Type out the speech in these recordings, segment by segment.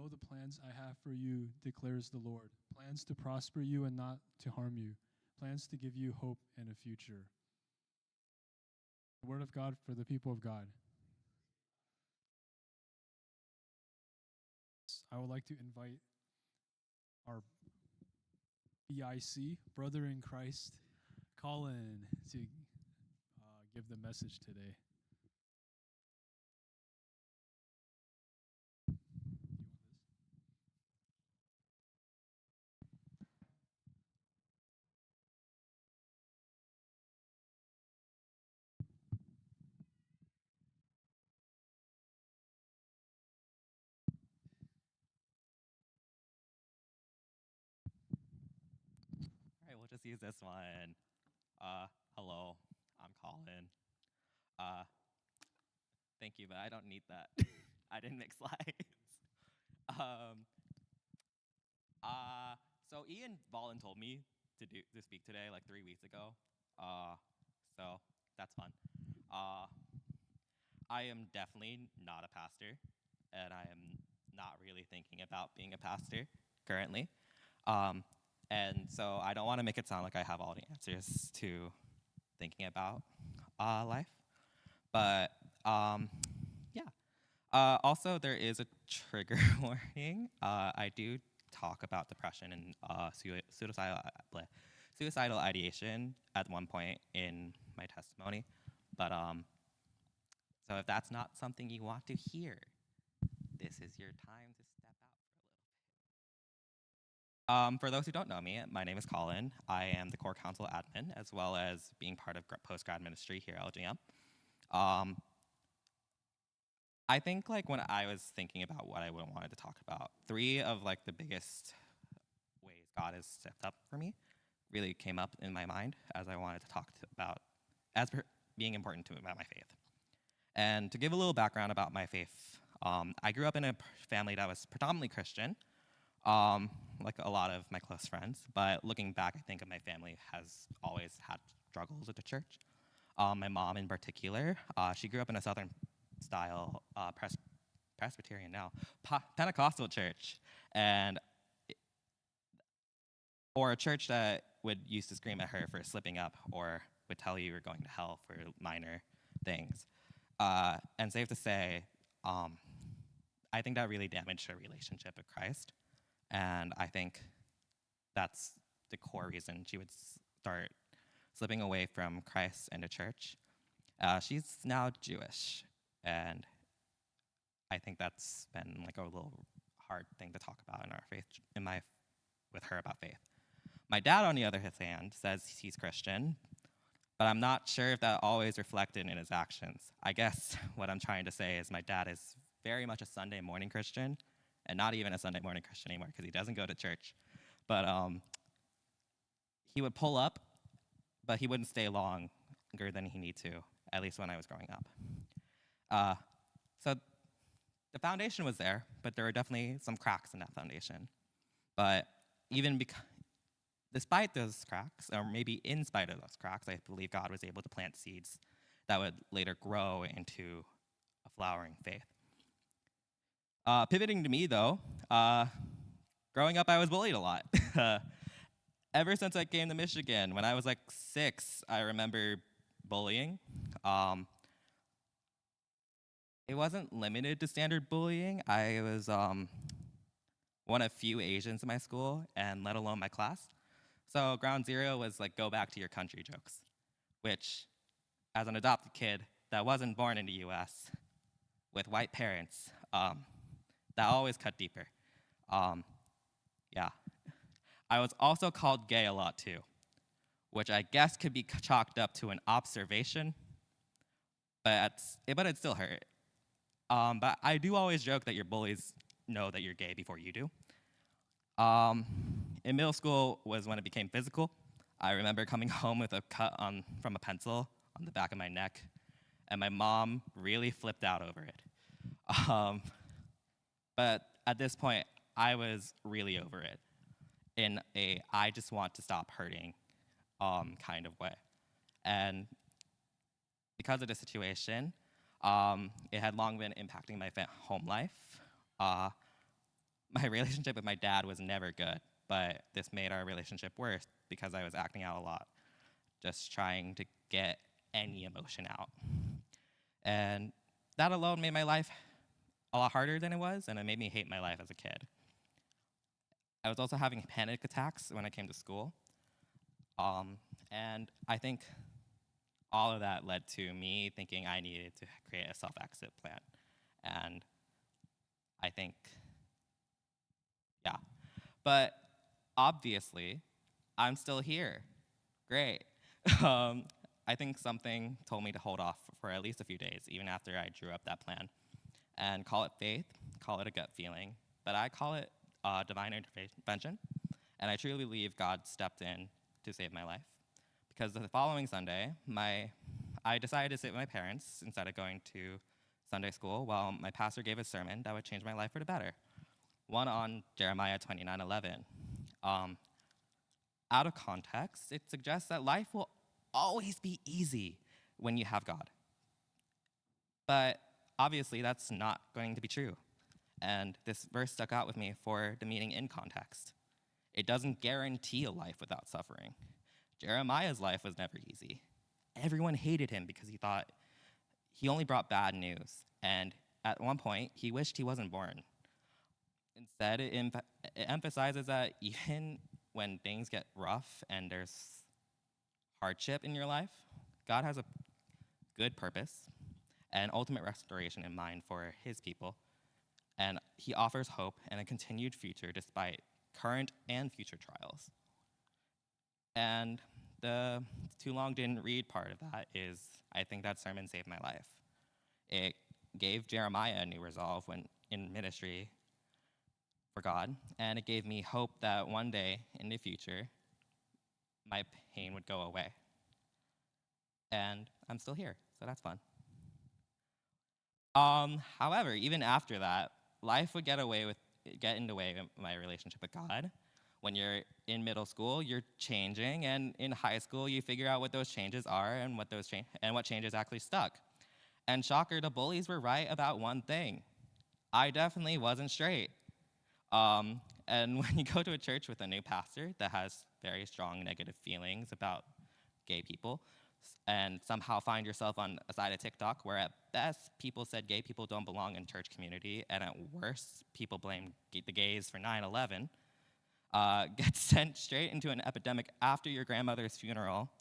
know the plans I have for you, declares the Lord. Plans to prosper you and not to harm you. Plans to give you hope and a future. The word of God for the people of God. I would like to invite our BIC, brother in Christ, Colin, to give the message today. All right, we'll just use this one. Hello, I'm Colin. Uh, Thank you, but I don't need that. I didn't make slides. Um, so Ian Volin told me to speak today like 3 weeks ago. So that's fun. I am definitely not a pastor, and I am not really thinking about being a pastor currently. And so I don't want to make it sound like I have all the answers to thinking about life. But yeah. Also, there is a trigger warning. I do talk about depression and suicidal ideation at one point in my testimony. But so if that's not something you want to hear, this is your time to step out for a little bit. For those who don't know me, my name is Colin. I am the core council admin, as well as being part of post-grad ministry here at LGM. I think like when I was thinking about what I wanted to talk about, three of like the biggest ways God has stepped up for me really came up in my mind as I wanted to talk about as being important to me about my faith. And to give a little background about my faith, I grew up in a family that was predominantly Christian, like a lot of my close friends. But looking back, I think my family has always had struggles with the church. My mom in particular, she grew up in a Southern style Presbyterian now, Pentecostal church, or a church that would used to scream at her for slipping up or would tell you you're going to hell for minor things. And safe to say, I think that really damaged her relationship with Christ. And I think that's the core reason she would start slipping away from Christ and the church. She's now Jewish, and I think that's been like a little hard thing to talk about in our faith, with her about faith. My dad, on the other hand, says he's Christian, but I'm not sure if that always reflected in his actions. I guess what I'm trying to say is my dad is very much a Sunday morning Christian, and not even a Sunday morning Christian anymore because he doesn't go to church. But he would pull up, but he wouldn't stay longer than he need to, at least when I was growing up. So the foundation was there, but there were definitely some cracks in that foundation. But even despite those cracks, or maybe in spite of those cracks, I believe God was able to plant seeds that would later grow into a flowering faith. Pivoting to me, though, growing up, I was bullied a lot. Ever since I came to Michigan, when I was like 6, I remember bullying. It wasn't limited to standard bullying. I was one of few Asians in my school, and let alone my class. So ground zero was like, go back to your country jokes, which, as an adopted kid that wasn't born in the US with white parents, that always cut deeper. Yeah. I was also called gay a lot too, which I guess could be chalked up to an observation, but it still hurt. But I do always joke that your bullies know that you're gay before you do. In middle school was when it became physical. I remember coming home with a cut from a pencil on the back of my neck, and my mom really flipped out over it. But at this point, I was really over it in a I just want to stop hurting kind of way. And because of the situation, it had long been impacting my home life. My relationship with my dad was never good, but this made our relationship worse because I was acting out a lot, just trying to get any emotion out. And that alone made my life a lot harder than it was, and it made me hate my life as a kid. I was also having panic attacks when I came to school. And I think all of that led to me thinking I needed to create a self-exit plan. And I think, yeah. But obviously, I'm still here. Great. um, I think something told me to hold off for at least a few days, even after I drew up that plan. And call it faith, call it a gut feeling, but I call it divine intervention. And I truly believe God stepped in to save my life. Because the following Sunday, I decided to sit with my parents instead of going to Sunday school while my pastor gave a sermon that would change my life for the better. One on Jeremiah 29:11. Out of context, it suggests that life will always be easy when you have God. But obviously, that's not going to be true. And this verse stuck out with me for the meaning in context. It doesn't guarantee a life without suffering. Jeremiah's life was never easy. Everyone hated him because he thought he only brought bad news. And at one point, he wished he wasn't born. Instead, it emphasizes that even when things get rough and there's hardship in your life, God has a good purpose and ultimate restoration in mind for his people. And he offers hope and a continued future despite current and future trials. And the too long didn't read part of that is I think that sermon saved my life. It gave Jeremiah a new resolve when in ministry for God, and it gave me hope that one day in the future, my pain would go away. And I'm still here, so that's fun. However, even after that, life would get in the way of my relationship with God. When you're in middle school, you're changing, and in high school, you figure out what those changes are and what changes actually stuck. And shocker, the bullies were right about one thing. I definitely wasn't straight. And when you go to a church with a new pastor that has very strong negative feelings about gay people, and somehow find yourself on a side of TikTok where at best people said gay people don't belong in church community, and at worst people blame the gays for 9/11, get sent straight into an epidemic after your grandmother's funeral,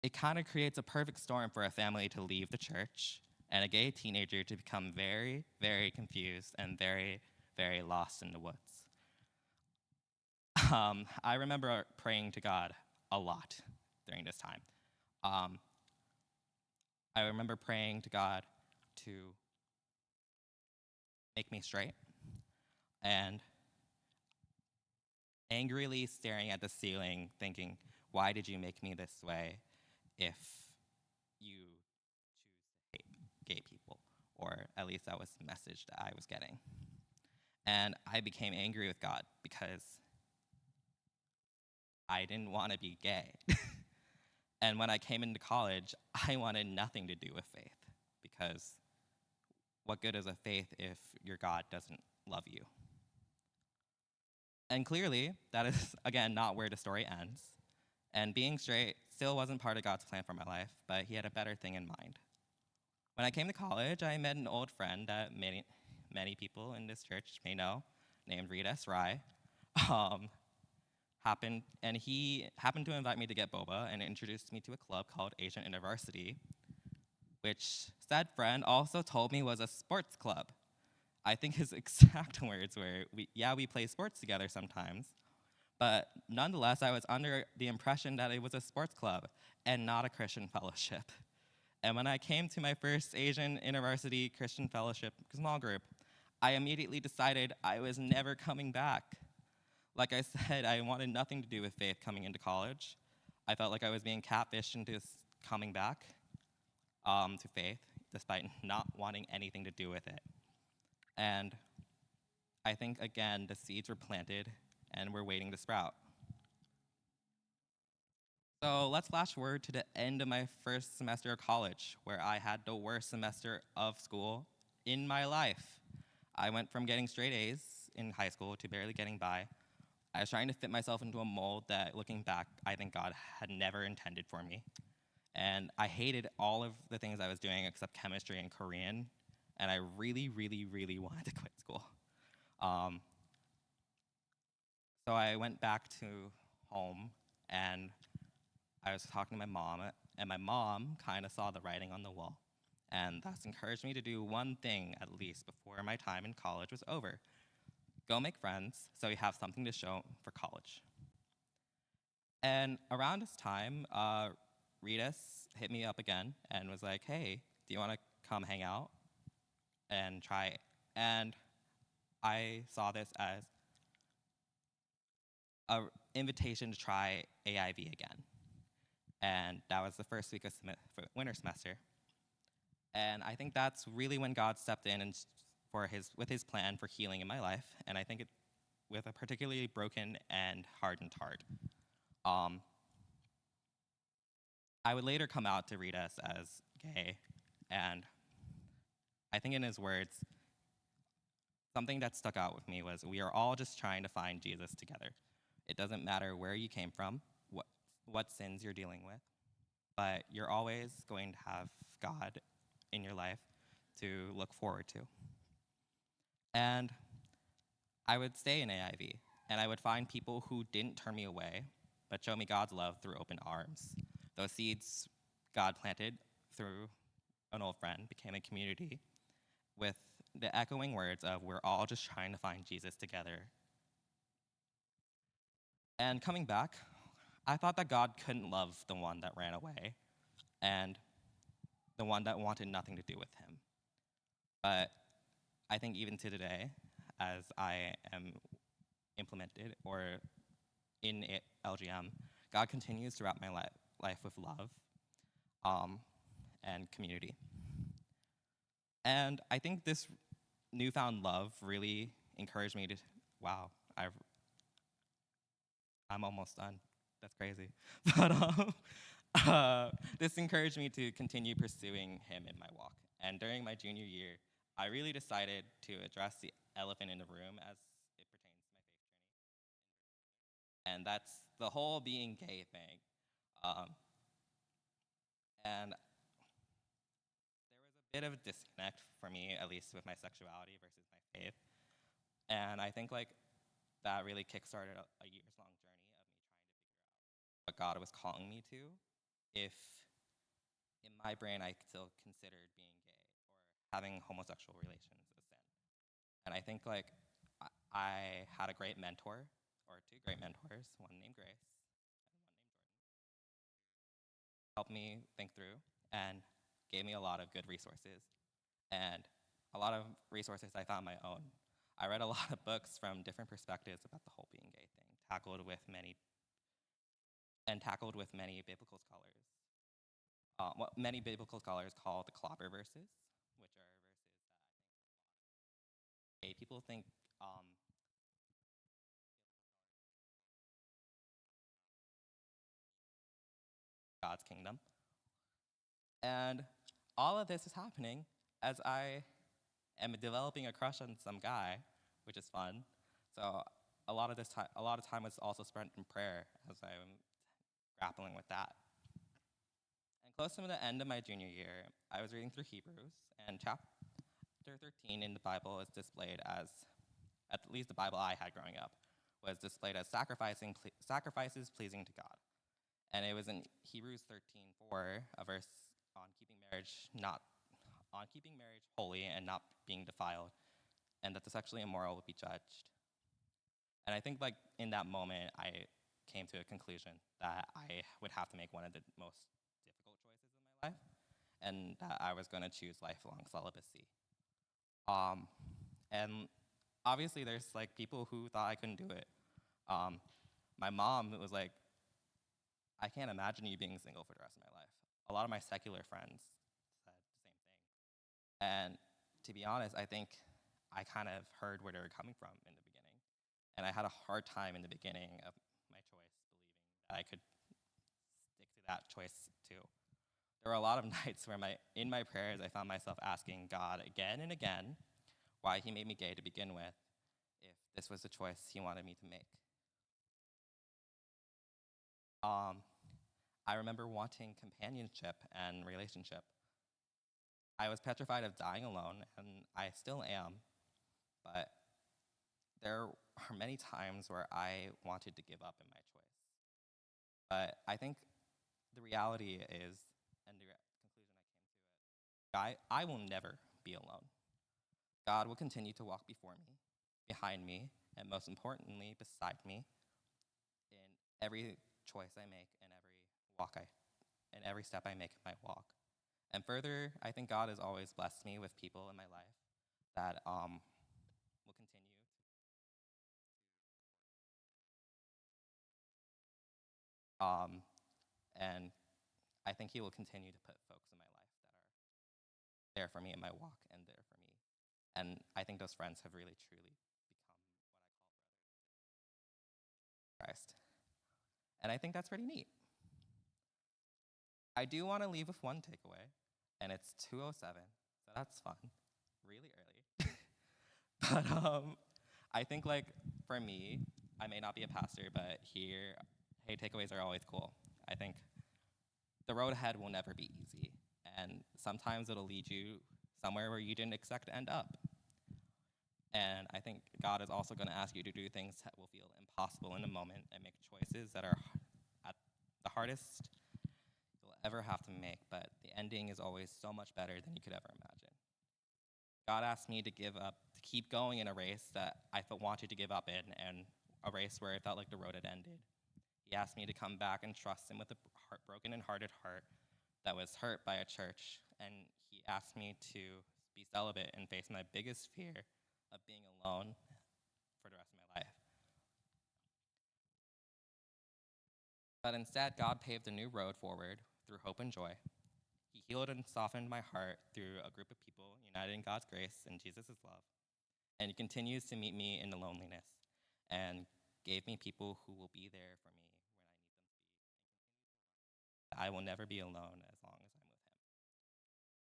it kind of creates a perfect storm for a family to leave the church and a gay teenager to become very, very confused and very, very lost in the woods. I remember praying to God a lot during this time. I remember praying to God to make me straight and angrily staring at the ceiling thinking, why did you make me this way if you choose to hate gay people? Or at least that was the message that I was getting. And I became angry with God because I didn't want to be gay. And when I came into college, I wanted nothing to do with faith because what good is a faith if your God doesn't love you? And clearly, that is, again, not where the story ends. And being straight still wasn't part of God's plan for my life, but he had a better thing in mind. When I came to college, I met an old friend that many people in this church may know, named Reed S. Rye. He happened to invite me to get boba and introduced me to a club called Asian University, which said friend also told me was a sports club. I think his exact words were, we play sports together sometimes. But nonetheless, I was under the impression that it was a sports club and not a Christian fellowship. And when I came to my first Asian University Christian Fellowship small group, I immediately decided I was never coming back. Like I said, I wanted nothing to do with faith coming into college. I felt like I was being catfished into coming back to faith, despite not wanting anything to do with it. And I think, again, the seeds were planted and we're waiting to sprout. So let's flash forward to the end of my first semester of college, where I had the worst semester of school in my life. I went from getting straight A's in high school to barely getting by. I was trying to fit myself into a mold that, looking back, I think God had never intended for me. And I hated all of the things I was doing except chemistry and Korean, and I really, really, really wanted to quit school. Um, so I went back to home, and I was talking to my mom, and my mom kind of saw the writing on the wall. And that's encouraged me to do one thing at least before my time in college was over. Go make friends so you have something to show for college. And around this time, Ritas hit me up again and was like, hey, do you want to come hang out and try? And I saw this as an invitation to try AIV again. And that was the first week of winter semester. And I think that's really when God stepped in and with his plan for healing in my life. And I think it with a particularly broken and hardened heart. I would later come out to read us as gay, and I think in his words, something that stuck out with me was, we are all just trying to find Jesus together. It doesn't matter where you came from, what sins you're dealing with, but you're always going to have God in your life to look forward to. And I would stay in AIV, and I would find people who didn't turn me away, but show me God's love through open arms. Those seeds God planted through an old friend became a community with the echoing words of, we're all just trying to find Jesus together. And coming back, I thought that God couldn't love the one that ran away and the one that wanted nothing to do with him. But I think even to today, as I am implemented or in LGM, God continues throughout my life with love and community. And I think this newfound love really encouraged me to, wow, I'm almost done. That's crazy. But this encouraged me to continue pursuing him in my walk. And during my junior year, I really decided to address the elephant in the room as it pertains to my faith journey. And that's the whole being gay thing. And there was a bit of a disconnect for me, at least with my sexuality versus my faith. And I think that really kickstarted a years-long journey of me trying to figure out what God was calling me to, if in my brain I still considered being gay or having homosexual relations a sin. And I think I had a great mentor, or two great mentors, one named Grace and one named Jordan, helped me think through and gave me a lot of good resources and a lot of resources I found my own. I read a lot of books from different perspectives about the whole being gay thing, tackled with many biblical scholars. What many biblical scholars call the clobber verses, which are verses that I think gay people think God's kingdom. And all of this is happening as I am developing a crush on some guy, which is fun. So a lot of time was also spent in prayer as I'm grappling with that. And close to the end of my junior year, I was reading through Hebrews, and chapter 13 in the Bible is displayed as, at least the Bible I had growing up, was displayed as sacrifices pleasing to God. And it was in Hebrews 13:4, a verse on keeping marriage holy and not being defiled, and that the sexually immoral would be judged. And I think in that moment, I came to a conclusion that I would have to make one of the most difficult choices in my life, and that I was going to choose lifelong celibacy. And obviously, there's people who thought I couldn't do it. My mom was like, I can't imagine you being single for the rest of my life. A lot of my secular friends said the same thing. And to be honest, I think I kind of heard where they were coming from in the beginning. And I had a hard time in the beginning of my choice believing that I could stick to that choice too. There were a lot of nights where in my prayers, I found myself asking God again and again, why he made me gay to begin with, if this was the choice he wanted me to make. I remember wanting companionship and relationship. I was petrified of dying alone, and I still am, but there are many times where I wanted to give up in my choice. But I think the reality is, and the conclusion I came to it, I will never be alone. God will continue to walk before me, behind me, and most importantly, beside me in every choice I make and every step I make in my walk. And further, I think God has always blessed me with people in my life that will continue. And I think He will continue to put folks in my life that are there for me in my walk and there for me. And I think those friends have really, truly become what I call brothers. Christ. And I think that's pretty neat. I do want to leave with one takeaway, and it's 2:07, so that's fun, really early. But I think, like, for me, I may not be a pastor, but here, hey, takeaways are always cool. I think the road ahead will never be easy, and sometimes it'll lead you somewhere where you didn't expect to end up. And I think God is also going to ask you to do things that will feel impossible in a moment and make choices that are at the hardest you'll ever have to make, but the ending is always so much better than you could ever imagine. God asked me to give up, to keep going in a race that I wanted to give up in, and a race where it felt like the road had ended. He asked me to come back and trust Him with a broken and hearted heart that was hurt by a church, and He asked me to be celibate and face my biggest fear of being alone for the rest of my life. But instead, God paved a new road forward through hope and joy. He healed and softened my heart through a group of people united in God's grace and Jesus' love. And He continues to meet me in the loneliness and gave me people who will be there for me when I need them to be. I will never be alone as long as I'm with Him.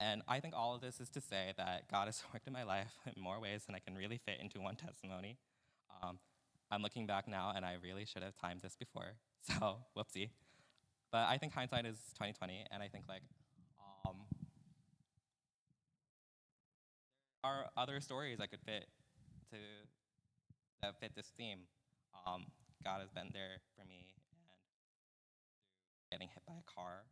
And I think all of this is to say that God has worked in my life in more ways than I can really fit into one testimony. I'm looking back now, and I really should have timed this before, so whoopsie. But I think hindsight is 2020, and I think, like, there are other stories I could fit to that fit this theme. God has been there for me, and getting hit by a car,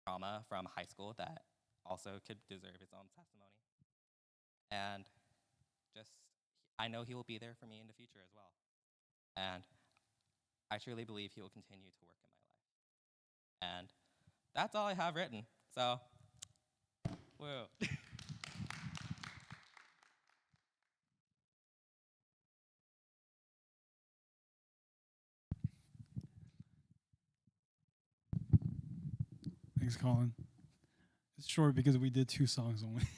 trauma from high school that also could deserve its own testimony. And just, I know He will be there for me in the future as well. And I truly believe He will continue to work in my life. And that's all I have written. So, woo. Thanks, Colin. It's short because we did 2 songs only.